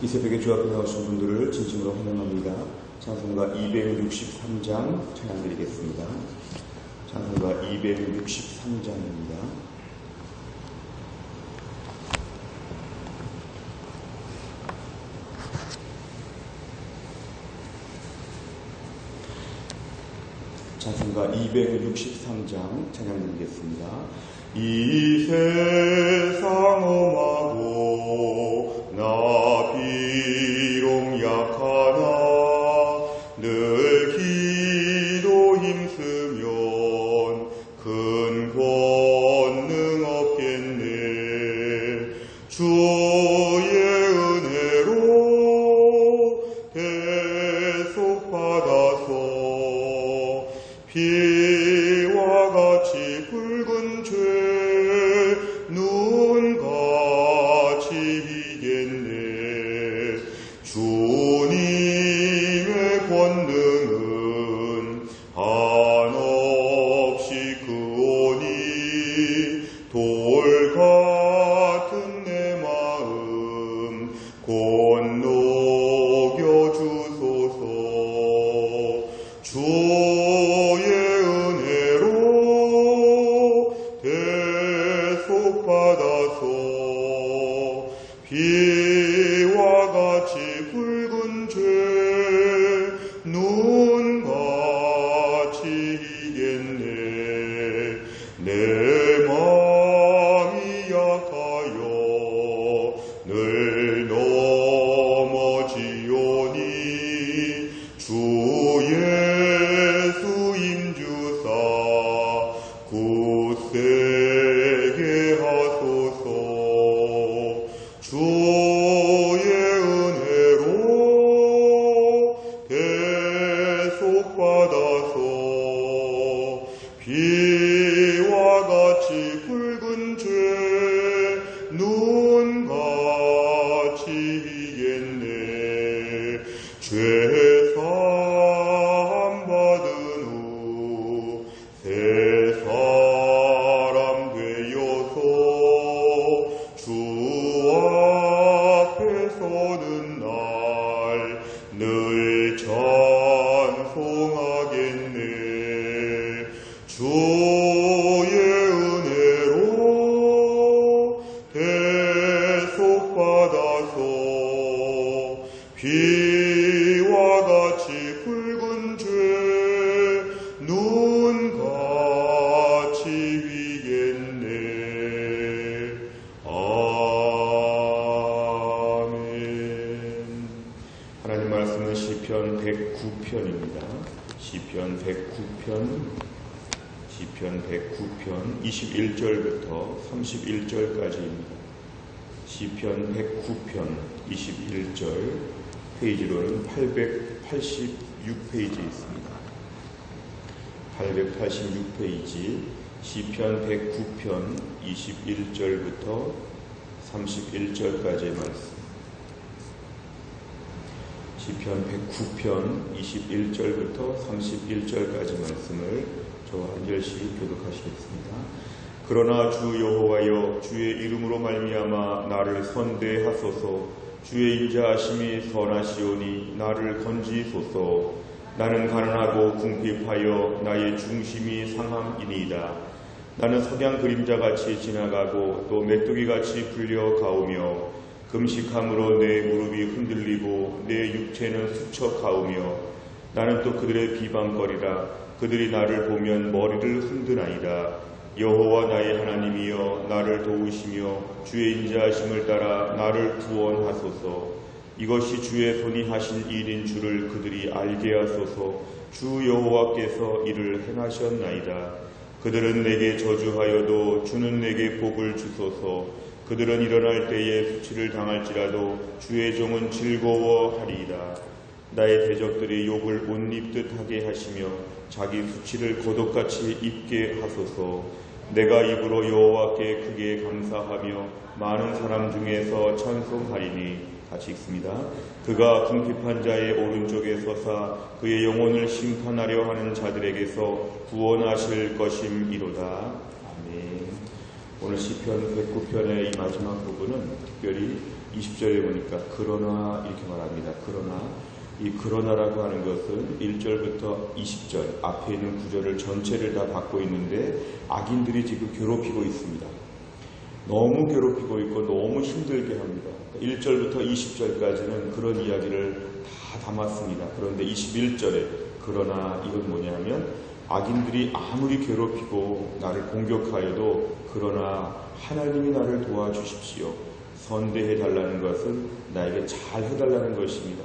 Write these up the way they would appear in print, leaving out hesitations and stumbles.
이 새벽에 주 앞에 나오신 분들을 진심으로 환영합니다. 찬송가 263장 찬양드리겠습니다. 찬송가 263장입니다. 찬송가 263장 찬양드리겠습니다. 이 세상 험하고 나 비록 약하나 늘 기도 힘쓰면 큰 권능 없겠네. 주의 은혜로 대속 받아서 피와 같이 붉은 죄 눈같이 이겠네. 주님의 권능은 한없이 크오니 돌 같은 내 마음 곧 녹여 주소서. 주의 은혜로 대속 받아서 피와 같이 붉은 죄 눈같이 이겠네. 내 마음이 약하여 늘 넘어지오니 주 예수 임주사 굳세게 하소서. 주의 은혜로 대속 받아서 피와 같이 붉은 죄 눈같이 이겠네. 죄 사함 받은 후 새 사람 되어서 주 앞에 서는 날 늘 찬송하겠네. 주의 은혜로 대속 받아서 피와 같이 붉은 죄 눈같이 위겠네. 아멘. 하나님 말씀은 시편 109편입니다. 시편 109편 21절부터 31절까지입니다. 시편 109편 21절 페이지로는 886페이지 있습니다. 886페이지 시편 109편 21절부터 31절까지의 말씀. 시편 109편 21절부터 31절까지 말씀을 저와 한 절씩 교독하시겠습니다. 그러나 주 여호와여, 주의 이름으로 말미암아 나를 선대하소서. 주의 인자하심이 선하시오니 나를 건지소서. 나는 가난하고 궁핍하여 나의 중심이 상함이니이다. 나는 석양 그림자같이 지나가고 또 메뚜기같이 굴려가오며 금식함으로 내 무릎이 흔들리고 내 육체는 수척하오며 나는 또 그들의 비방거리라. 그들이 나를 보면 머리를 흔드나이다. 여호와 나의 하나님이여, 나를 도우시며 주의 인자하심을 따라 나를 구원하소서. 이것이 주의 손이 하신 일인 줄을 그들이 알게 하소서. 주 여호와께서 이를 행하셨나이다. 그들은 내게 저주하여도 주는 내게 복을 주소서. 그들은 일어날 때에 수치를 당할지라도 주의 종은 즐거워하리이다. 나의 대적들이 욕을 옷 입듯 하게 하시며 자기 수치를 고독같이 입게 하소서. 내가 입으로 여호와께 크게 감사하며 많은 사람 중에서 찬송하리니. 같이 읽습니다. 그가 궁핍한 자의 오른쪽에 서사 그의 영혼을 심판하려 하는 자들에게서 구원하실 것임이로다. 아멘. 오늘 시편 109편의 이 마지막 부분은 특별히 20절에 보니까 그러나 이렇게 말합니다. 그러나 이 그러나라고 하는 것은 1절부터 20절 앞에 있는 구절을 전체를 다 받고 있는데 악인들이 지금 괴롭히고 있습니다. 너무 괴롭히고 있고 너무 힘들게 합니다. 1절부터 20절까지는 그런 이야기를 다 담았습니다. 그런데 21절에 그러나 이건 뭐냐면 악인들이 아무리 괴롭히고 나를 공격하여도 그러나 하나님이 나를 도와주십시오. 선대해달라는 것은 나에게 잘 해달라는 것입니다.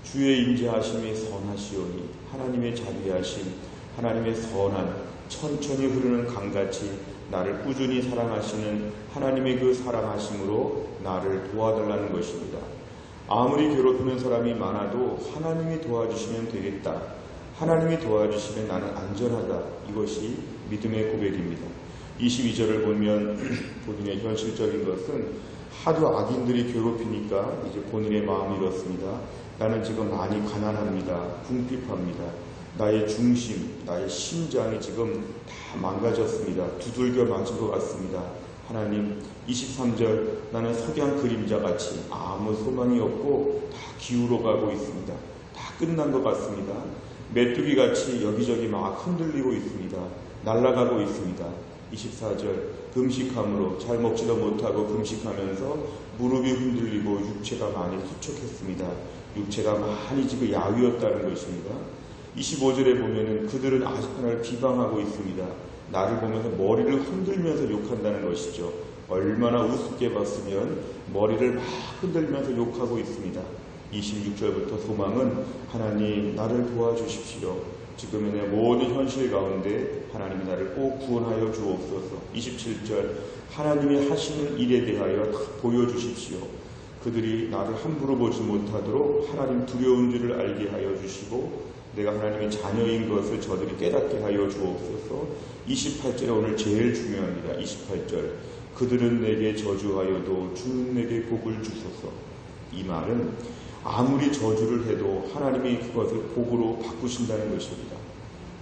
주의 임재하심이 선하시오니 하나님의 자비하심, 하나님의 선한 천천히 흐르는 강같이 나를 꾸준히 사랑하시는 하나님의 그 사랑하심으로 나를 도와달라는 것입니다. 아무리 괴롭히는 사람이 많아도 하나님이 도와주시면 되겠다. 하나님이 도와주시면 나는 안전하다. 이것이 믿음의 고백입니다. 22절을 보면 본인의 현실적인 것은 하도 악인들이 괴롭히니까 이제 본인의 마음이 이렇습니다. 나는 지금 많이 가난합니다. 궁핍합니다. 나의 중심, 나의 심장이 지금 다 망가졌습니다. 두들겨 맞은 것 같습니다. 하나님, 23절 나는 석양 그림자같이 아무 소망이 없고 다 기울어가고 있습니다. 다 끝난 것 같습니다. 메뚜기같이 여기저기 막 흔들리고 있습니다. 날아가고 있습니다. 24절 금식함으로 잘 먹지도 못하고 금식하면서 무릎이 흔들리고 육체가 많이 수척했습니다. 육체가 많이 지금 야위었다는 것입니다. 25절에 보면은 그들은 아직 하나를 비방하고 있습니다. 나를 보면서 머리를 흔들면서 욕한다는 것이죠. 얼마나 우습게 봤으면 머리를 막 흔들면서 욕하고 있습니다. 26절부터 소망은 하나님 나를 도와주십시오. 지금의 내 모든 현실 가운데 하나님이 나를 꼭 구원하여 주옵소서. 27절 하나님이 하시는 일에 대하여 다 보여주십시오. 그들이 나를 함부로 보지 못하도록 하나님 두려운 줄을 알게 하여 주시고 내가 하나님의 자녀인 것을 저들이 깨닫게 하여 주옵소서. 28절에 오늘 제일 중요합니다. 28절 그들은 내게 저주하여도 주는 내게 복을 주소서. 이 말은 아무리 저주를 해도 하나님이 그것을 복으로 바꾸신다는 것입니다.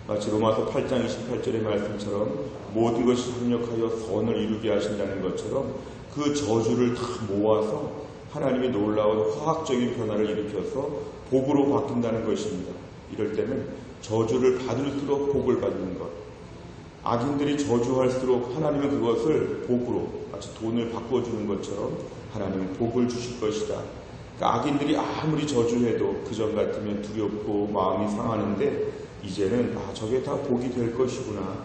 마치 로마서 8장 28절의 말씀처럼 모든 것이 협력하여 선을 이루게 하신다는 것처럼 그 저주를 다 모아서 하나님이 놀라운 화학적인 변화를 일으켜서 복으로 바뀐다는 것입니다. 이럴 때는 저주를 받을수록 복을 받는 것. 악인들이 저주할수록 하나님은 그것을 복으로 마치 돈을 바꿔주는 것처럼 하나님은 복을 주실 것이다. 그러니까 악인들이 아무리 저주해도 그전 같으면 두렵고 마음이 상하는데 이제는 저게 다 복이 될 것이구나.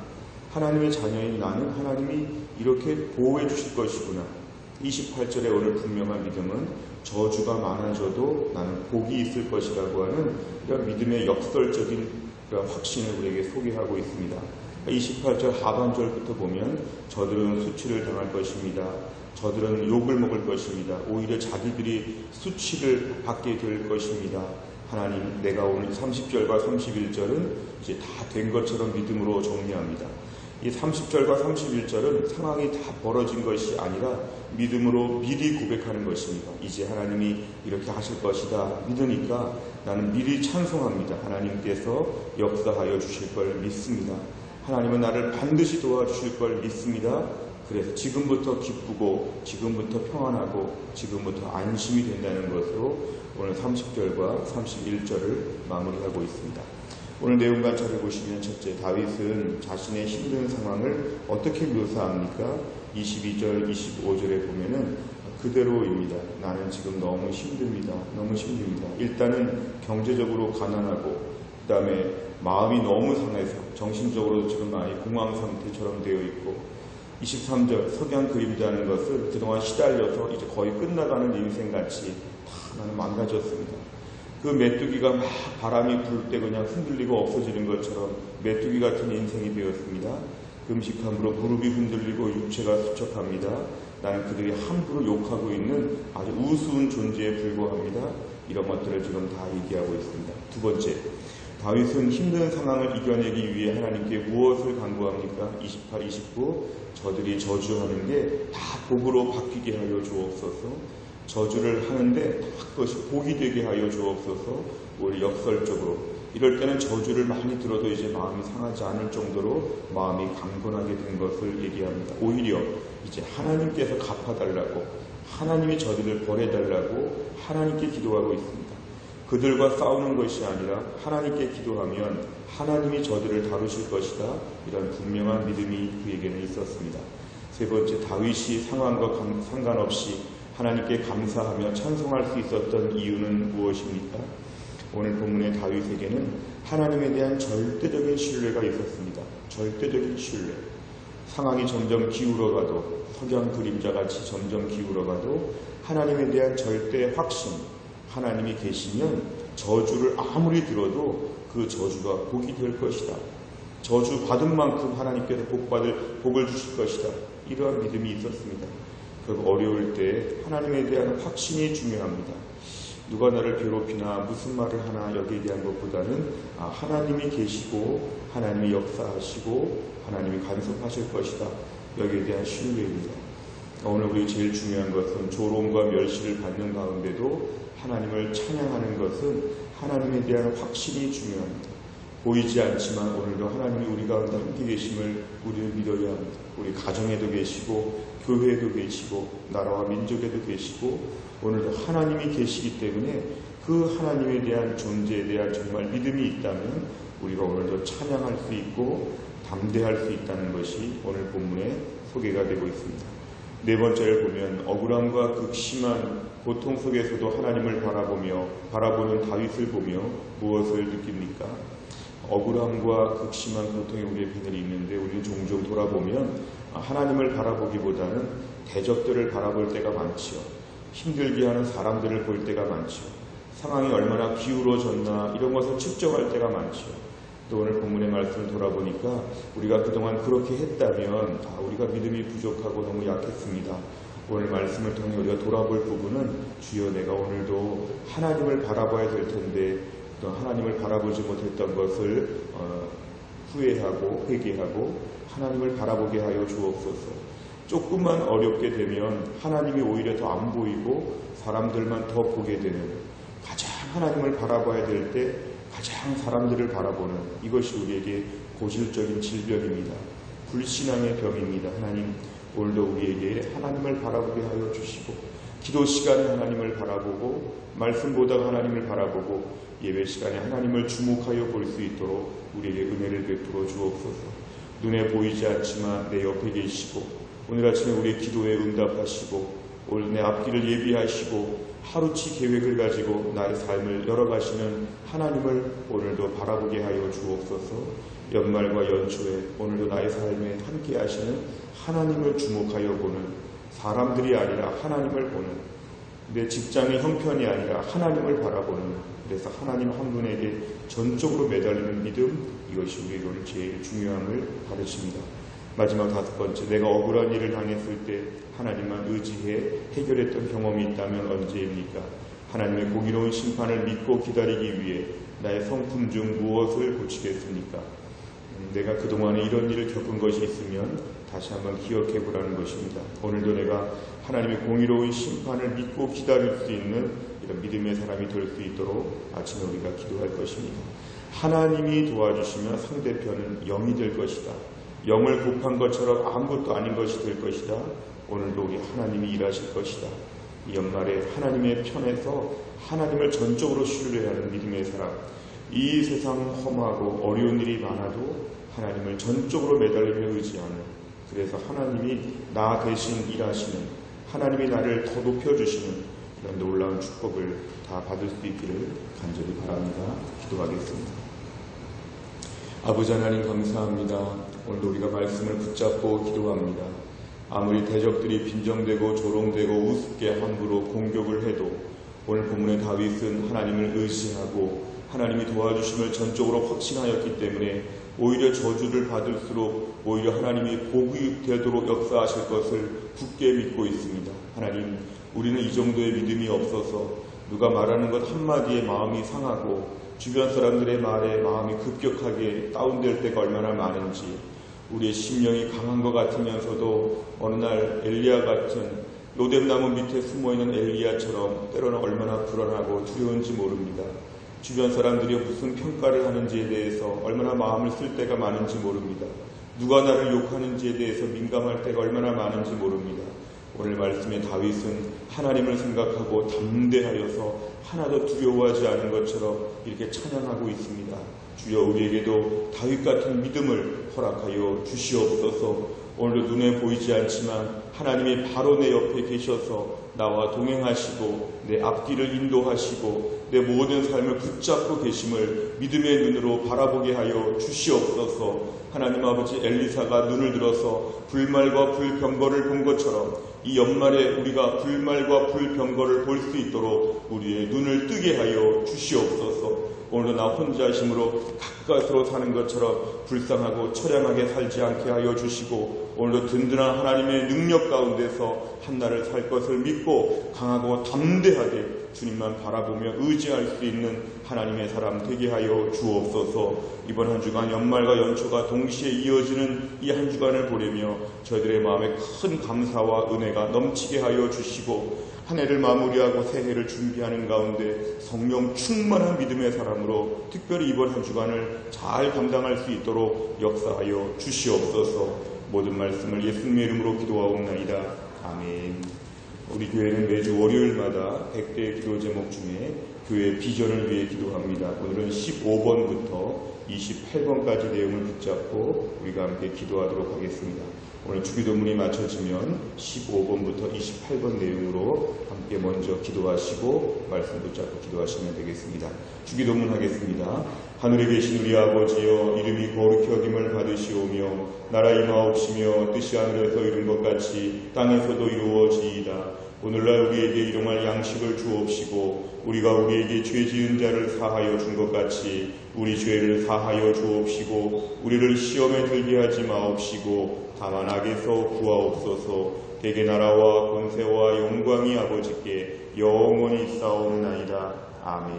하나님의 자녀인 나는 하나님이 이렇게 보호해 주실 것이구나. 28절에 오늘 분명한 믿음은 저주가 많아져도 나는 복이 있을 것이라고 하는 이런 믿음의 역설적인 그런 확신을 우리에게 소개하고 있습니다. 28절 하반절부터 보면 저들은 수치를 당할 것입니다. 저들은 욕을 먹을 것입니다. 오히려 자기들이 수치를 받게 될 것입니다. 하나님, 내가 오늘 30절과 31절은 이제 다 된 것처럼 믿음으로 정리합니다. 이 30절과 31절은 상황이 다 벌어진 것이 아니라 믿음으로 미리 고백하는 것입니다. 이제 하나님이 이렇게 하실 것이다 믿으니까 나는 미리 찬송합니다. 하나님께서 역사하여 주실 걸 믿습니다. 하나님은 나를 반드시 도와주실 걸 믿습니다. 그래서 지금부터 기쁘고 지금부터 평안하고 지금부터 안심이 된다는 것으로 오늘 30절과 31절을 마무리하고 있습니다. 오늘 내용 관찰해 보시면 첫째, 다윗은 자신의 힘든 상황을 어떻게 묘사합니까? 22절, 25절에 보면은 그대로입니다. 나는 지금 너무 힘듭니다. 너무 힘듭니다. 일단은 경제적으로 가난하고 그 다음에 마음이 너무 상해서 정신적으로 지금 많이 공황 상태처럼 되어 있고 23절 석양 그림자는 것은 그동안 시달려서 이제 거의 끝나가는 인생같이 다 나는 망가졌습니다. 그 메뚜기가 막 바람이 불 때 그냥 흔들리고 없어지는 것처럼 메뚜기 같은 인생이 되었습니다. 금식함으로 무릎이 흔들리고 육체가 수척합니다. 나는 그들이 함부로 욕하고 있는 아주 우스운 존재에 불과합니다. 이런 것들을 지금 다 얘기하고 있습니다. 두 번째, 다윗은 힘든 상황을 이겨내기 위해 하나님께 무엇을 간구합니까? 28, 29 저들이 저주하는 게 다 복으로 바뀌게 하여 주옵소서. 저주를 하는데 다 그것이 복이 되게 하여 주옵소서. 우리 역설적으로 이럴 때는 저주를 많이 들어도 이제 마음이 상하지 않을 정도로 마음이 강건하게 된 것을 얘기합니다. 오히려 이제 하나님께서 갚아달라고 하나님이 저들을 벌해달라고 하나님께 기도하고 있습니다. 그들과 싸우는 것이 아니라 하나님께 기도하면 하나님이 저들을 다루실 것이다. 이런 분명한 믿음이 그에게는 있었습니다. 세 번째, 다윗이 상황과 상관없이 하나님께 감사하며 찬송할 수 있었던 이유는 무엇입니까? 오늘 본문의 다윗에게는 하나님에 대한 절대적인 신뢰가 있었습니다. 절대적인 신뢰. 상황이 점점 기울어가도, 석양 그림자같이 점점 기울어가도 하나님에 대한 절대 확신, 하나님이 계시면 저주를 아무리 들어도 그 저주가 복이 될 것이다. 저주 받은 만큼 하나님께서 복을 주실 것이다. 이러한 믿음이 있었습니다. 그 어려울 때 하나님에 대한 확신이 중요합니다. 누가 나를 괴롭히나 무슨 말을 하나 여기에 대한 것보다는 하나님이 계시고 하나님이 역사하시고 하나님이 간섭하실 것이다. 여기에 대한 신뢰입니다. 오늘 우리 제일 중요한 것은 조롱과 멸시를 받는 가운데도 하나님을 찬양하는 것은 하나님에 대한 확신이 중요합니다. 보이지 않지만 오늘도 하나님이 우리 가운데 함께 계심을 우리는 믿어야 합니다. 우리 가정에도 계시고 교회에도 계시고 나라와 민족에도 계시고 오늘도 하나님이 계시기 때문에 그 하나님에 대한 존재에 대한 정말 믿음이 있다면 우리가 오늘도 찬양할 수 있고 담대할 수 있다는 것이 오늘 본문에 소개가 되고 있습니다. 네 번째를 보면 억울함과 극심한 고통 속에서도 하나님을 바라보는 다윗을 보며 무엇을 느낍니까? 억울함과 극심한 고통의 우리의 배들이 있는데 우리는 종종 돌아보면 하나님을 바라보기보다는 대적들을 바라볼 때가 많지요. 힘들게 하는 사람들을 볼 때가 많지요. 상황이 얼마나 기울어졌나 이런 것을 측정할 때가 많지요. 또 오늘 본문의 말씀을 돌아보니까 우리가 그동안 그렇게 했다면 우리가 믿음이 부족하고 너무 약했습니다. 오늘 말씀을 통해 우리가 돌아볼 부분은 주여 내가 오늘도 하나님을 바라봐야 될 텐데 또 하나님을 바라보지 못했던 것을 후회하고 회개하고 하나님을 바라보게 하여 주옵소서. 조금만 어렵게 되면 하나님이 오히려 더 안 보이고 사람들만 더 보게 되는, 가장 하나님을 바라봐야 될 때 가장 사람들을 바라보는, 이것이 우리에게 고질적인 질병입니다. 불신앙의 병입니다. 하나님 오늘도 우리에게 하나님을 바라보게 하여 주시고 기도 시간에 하나님을 바라보고 말씀 보다가 하나님을 바라보고 예배 시간에 하나님을 주목하여 볼 수 있도록 우리에게 은혜를 베풀어 주옵소서. 눈에 보이지 않지만 내 옆에 계시고 오늘 아침에 우리의 기도에 응답하시고 오늘 내 앞길을 예비하시고 하루치 계획을 가지고 나의 삶을 열어가시는 하나님을 오늘도 바라보게 하여 주옵소서. 연말과 연초에 오늘도 나의 삶에 함께 하시는 하나님을 주목하여 보는, 사람들이 아니라 하나님을 보는, 내 직장의 형편이 아니라 하나님을 바라보는, 그래서 하나님 한 분에게 전적으로 매달리는 믿음, 이것이 우리에게 제일 중요함을 가르칩니다. 마지막 다섯 번째, 내가 억울한 일을 당했을 때 하나님만 의지해 해결했던 경험이 있다면 언제입니까? 하나님의 공의로운 심판을 믿고 기다리기 위해 나의 성품 중 무엇을 고치겠습니까? 내가 그동안에 이런 일을 겪은 것이 있으면 다시 한번 기억해 보라는 것입니다. 오늘도 내가 하나님의 공의로운 심판을 믿고 기다릴 수 있는 이런 믿음의 사람이 될 수 있도록 아침에 우리가 기도할 것입니다. 하나님이 도와주시면 상대편은 영이 될 것이다. 영을 곱한 것처럼 아무것도 아닌 것이 될 것이다. 오늘도 우리 하나님이 일하실 것이다. 이 연말에 하나님의 편에서 하나님을 전적으로 신뢰하는 믿음의 사람, 이 세상 험하고 어려운 일이 많아도 하나님을 전적으로 매달리며 의지하는, 그래서 하나님이 나 대신 일하시는, 하나님이 나를 더 높여주시는 이런 놀라운 축복을 다 받을 수 있기를 간절히 바랍니다. 기도하겠습니다. 아버지 하나님 감사합니다. 오늘도 우리가 말씀을 붙잡고 기도합니다. 아무리 대적들이 빈정되고 조롱되고 우습게 함부로 공격을 해도 오늘 본문의 다윗은 하나님을 의지하고 하나님이 도와주심을 전적으로 확신하였기 때문에 오히려 저주를 받을수록 오히려 하나님이 복이 되도록 역사하실 것을 굳게 믿고 있습니다. 하나님, 우리는 이 정도의 믿음이 없어서 누가 말하는 것 한마디에 마음이 상하고 주변 사람들의 말에 마음이 급격하게 다운될 때가 얼마나 많은지, 우리의 심령이 강한 것 같으면서도 어느 날 엘리야 같은 로뎀나무 밑에 숨어있는 엘리야처럼 때로는 얼마나 불안하고 두려운지 모릅니다. 주변 사람들이 무슨 평가를 하는지에 대해서 얼마나 마음을 쓸 때가 많은지 모릅니다. 누가 나를 욕하는지에 대해서 민감할 때가 얼마나 많은지 모릅니다. 오늘 말씀의 다윗은 하나님을 생각하고 담대하여서 하나도 두려워하지 않은 것처럼 이렇게 찬양하고 있습니다. 주여 우리에게도 다윗 같은 믿음을 허락하여 주시옵소서. 오늘도 눈에 보이지 않지만 하나님이 바로 내 옆에 계셔서 나와 동행하시고 내 앞길을 인도하시고 내 모든 삶을 붙잡고 계심을 믿음의 눈으로 바라보게 하여 주시옵소서. 하나님 아버지, 엘리사가 눈을 들어서 불말과 불병거를 본 것처럼 이 연말에 우리가 불말과 불병거를 볼 수 있도록 우리의 눈을 뜨게 하여 주시옵소서. 오늘도 나 혼자 힘으로 가까스로 사는 것처럼 불쌍하고 처량하게 살지 않게 하여 주시고, 오늘도 든든한 하나님의 능력 가운데서 한날을 살 것을 믿고 강하고 담대하게 주님만 바라보며 의지할 수 있는 하나님의 사람 되게 하여 주옵소서. 이번 한 주간 연말과 연초가 동시에 이어지는 이 한 주간을 보내며 저희들의 마음에 큰 감사와 은혜가 넘치게 하여 주시고, 한 해를 마무리하고 새해를 준비하는 가운데 성령 충만한 믿음의 사람으로 특별히 이번 한 주간을 잘 감당할 수 있도록 역사하여 주시옵소서. 모든 말씀을 예수님의 이름으로 기도하옵나이다. 아멘. 우리 교회는 매주 월요일마다 100대 기도 제목 중에 교회 비전을 위해 기도합니다. 오늘은 15번부터 28번까지 내용을 붙잡고 우리가 함께 기도하도록 하겠습니다. 오늘 주기도문이 맞춰지면 15번부터 28번 내용으로 함께 먼저 기도하시고 말씀 붙잡고 기도하시면 되겠습니다. 주기도문 하겠습니다. 하늘에 계신 우리 아버지여, 이름이 거룩히 여김을 받으시오며 나라 임하옵시며 뜻이 하늘에서 이룬 것 같이 땅에서도 이루어지이다. 오늘날 우리에게 일용할 양식을 주옵시고 우리가 우리에게 죄 지은 자를 사하여 준 것 같이 우리 죄를 사하여 주옵시고 우리를 시험에 들게 하지 마옵시고 다만 악에서 구하옵소서. 대개 나라와 권세와 영광이 아버지께 영원히 있사옵나이다. 아멘.